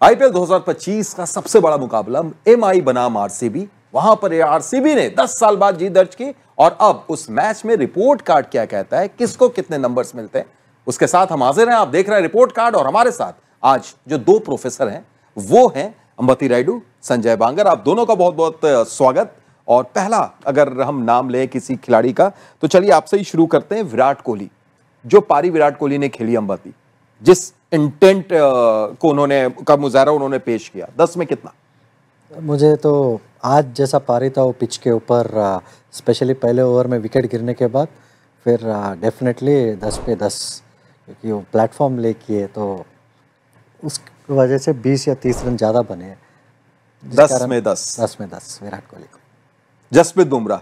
IPL 2025 का सबसे बड़ा मुकाबला एमआई बनाम आरसीबी। वहां पर आरसीबी ने 10 साल बाद जीत दर्ज की और अब उस मैच में रिपोर्ट कार्ड क्या कहता है, किसको कितने नंबर्स मिलते हैं, उसके साथ हम हाजिर हैं। आप देख रहे हैं रिपोर्ट कार्ड और हमारे साथ आज जो दो प्रोफेसर हैं वो हैं अंबती रायडू, संजय बांगर। आप दोनों का बहुत बहुत स्वागत। और पहला अगर हम नाम लें किसी खिलाड़ी का तो चलिए आपसे ही शुरू करते हैं। विराट कोहली, जो पारी विराट कोहली ने खेली अंबती, जिस इंटेंट को उन्होंने का मुजाहरा उन्होंने पेश किया, 10 में कितना? मुझे तो आज जैसा पारी था वो पिच के ऊपर, स्पेशली पहले ओवर में विकेट गिरने के बाद फिर डेफिनेटली 10 पे 10, क्योंकि वो प्लेटफॉर्म ले किए तो उस वजह से 20 या 30 रन ज़्यादा बने। 10 में 10 विराट कोहली को। जसप्रीत बुमराह,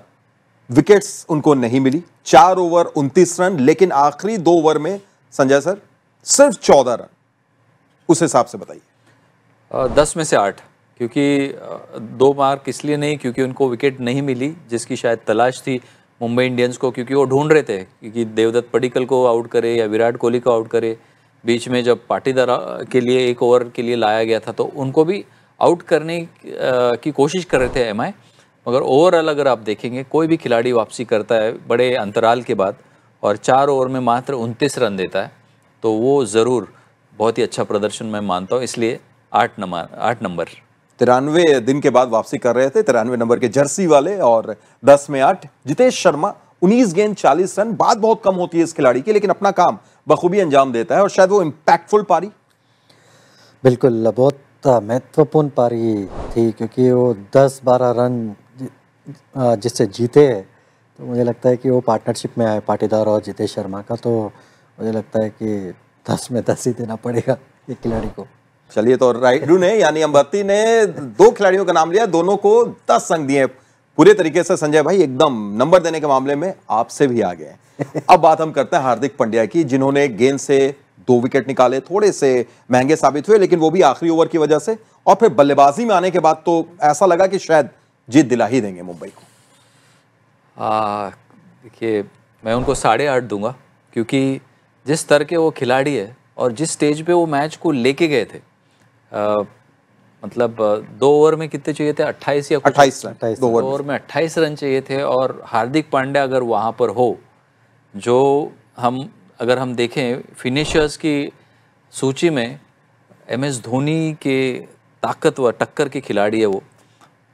विकेट्स उनको नहीं मिली, 4 ओवर 29 रन, लेकिन आखिरी 2 ओवर में संजय सर सिर्फ 14 रन। उस हिसाब से बताइए। 10 में से 8, क्योंकि 2 मार्क इसलिए नहीं क्योंकि उनको विकेट नहीं मिली जिसकी शायद तलाश थी मुंबई इंडियंस को, क्योंकि वो ढूंढ रहे थे कि देवदत्त पडिक्कल को आउट करे या विराट कोहली को आउट करे। बीच में जब पाटीदार के लिए 1 ओवर के लिए लाया गया था तो उनको भी आउट करने की कोशिश कर रहे थे एमआई। मगर ओवरऑल अगर आप देखेंगे, कोई भी खिलाड़ी वापसी करता है बड़े अंतराल के बाद और 4 ओवर में मात्र 29 रन देता है तो वो ज़रूर बहुत ही अच्छा प्रदर्शन मैं मानता हूँ। इसलिए 8 नंबर 93 दिन के बाद वापसी कर रहे थे, 93 नंबर के जर्सी वाले, और 10 में 8। जितेश शर्मा 19 गेंद 40 रन। बात बहुत कम होती है इस खिलाड़ी की, लेकिन अपना काम बखूबी अंजाम देता है और शायद वो इम्पैक्टफुल पारी। बिल्कुल, बहुत महत्वपूर्ण पारी थी क्योंकि वो 10-12 रन जिससे जीते, तो मुझे लगता है कि वो पार्टनरशिप में आए पाटीदार और जितेश शर्मा का, तो मुझे लगता है कि 10 में 10 ही देना पड़ेगा एक खिलाड़ी को। चलिए, तो रायडू ने यानी अंबती ने 2 खिलाड़ियों का नाम लिया, दोनों को 10 अंक दिए पूरे तरीके से। संजय भाई एकदम नंबर देने के मामले में आपसे भी आगे हैं। अब बात हम करते हैं हार्दिक पांड्या की, जिन्होंने गेंद से 2 विकेट निकाले, थोड़े से महंगे साबित हुए, लेकिन वो भी आखिरी ओवर की वजह से। और फिर बल्लेबाजी में आने के बाद तो ऐसा लगा कि शायद जीत दिला ही देंगे मुंबई को। देखिए, मैं उनको 8.5 दूंगा, क्योंकि जिस तरह के वो खिलाड़ी है और जिस स्टेज पे वो मैच को लेके गए थे, मतलब 2 ओवर में कितने चाहिए थे? 28 या 28 रन। 2 ओवर में 28 रन चाहिए थे। और हार्दिक पांड्या अगर वहाँ पर हो, जो अगर हम देखें फिनिशर्स की सूची में MS धोनी के ताकतवर टक्कर के खिलाड़ी है वो,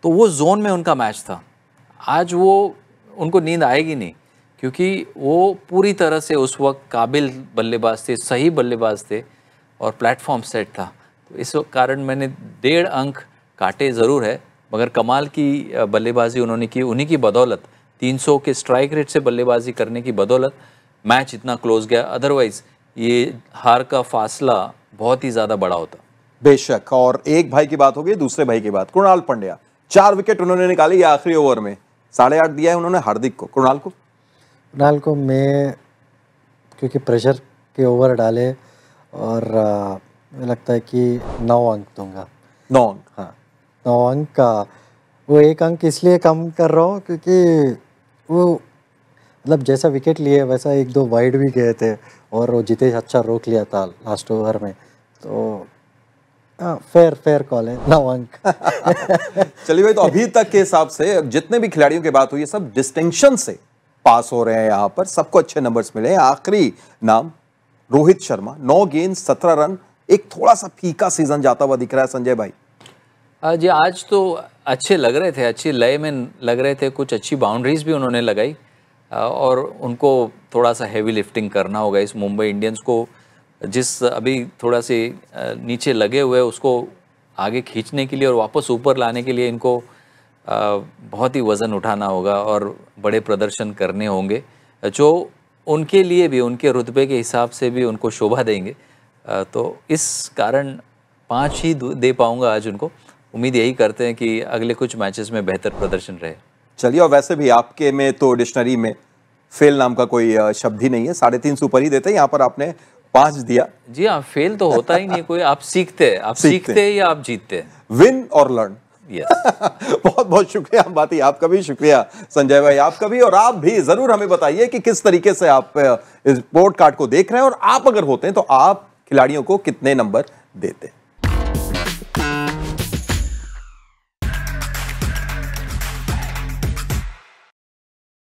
तो वो जोन में उनका मैच था। आज वो उनको नींद आएगी नहीं, क्योंकि वो पूरी तरह से उस वक्त काबिल बल्लेबाज थे, सही बल्लेबाज थे और प्लेटफॉर्म सेट था। तो इस कारण मैंने 1.5 अंक काटे ज़रूर है, मगर कमाल की बल्लेबाजी उन्होंने की। उन्हीं की बदौलत, 300 के स्ट्राइक रेट से बल्लेबाजी करने की बदौलत मैच इतना क्लोज गया। अदरवाइज ये हार का फासला बहुत ही ज़्यादा बड़ा होता। बेशक। और एक भाई की बात हो गई, दूसरे भाई की बात, कृणाल पंड्या। 4 विकेट उन्होंने निकाली आखिरी ओवर में, 8.5 दिया है उन्होंने हार्दिक को। कृणाल को मैं क्योंकि प्रेशर के ओवर डाले और मुझे लगता है कि 9 अंक दूंगा। 9 अंक? हाँ, 9 अंक का वो 1 अंक इसलिए कम कर रहा हूँ क्योंकि वो मतलब जैसा विकेट लिए वैसा 1-2 वाइड भी गए थे और वो जितेश अच्छा रोक लिया था लास्ट ओवर में, तो फेयर कॉल है, 9 अंक। चलिए भाई, तो अभी तक के हिसाब से जितने भी खिलाड़ियों की बात हुई है सब डिस्टिंक्शन से पास हो रहे हैं, यहाँ पर सबको अच्छे नंबर्स मिले हैं। आखिरी नाम रोहित शर्मा, 9 गेंद 17 रन। एक थोड़ा सा फीका सीजन जाता हुआ दिख रहा है संजय भाई। जी, आज तो अच्छे लग रहे थे, अच्छी लय में लग रहे थे, कुछ अच्छी बाउंड्रीज भी उन्होंने लगाई और उनको थोड़ा सा हैवी लिफ्टिंग करना होगा इस मुंबई इंडियंस को, जिस अभी थोड़ा से नीचे लगे हुए उसको आगे खींचने के लिए और वापस ऊपर लाने के लिए इनको बहुत ही वज़न उठाना होगा और बड़े प्रदर्शन करने होंगे, जो उनके लिए भी, उनके रुतबे के हिसाब से भी उनको शोभा देंगे। तो इस कारण 5 ही दे पाऊंगा आज उनको। उम्मीद यही करते हैं कि अगले कुछ मैचेस में बेहतर प्रदर्शन रहे। चलिए, और वैसे भी आपके में तो डिक्शनरी में फेल नाम का कोई शब्द ही नहीं है, 3.5 ऊपर ही देते हैं। यहाँ पर आपने 5 दिया। जी हाँ, फेल तो होता ही नहीं कोई। आप सीखते हैं या आप जीतते हैं। विन और लर्न। बहुत बहुत शुक्रिया अंबाती, आपका भी शुक्रिया संजय भाई, आपका भी। और आप भी जरूर हमें बताइए कि किस तरीके से आप इस रिपोर्ट कार्ड को देख रहे हैं और आप अगर होते हैं तो आप खिलाड़ियों को कितने नंबर देते हैं।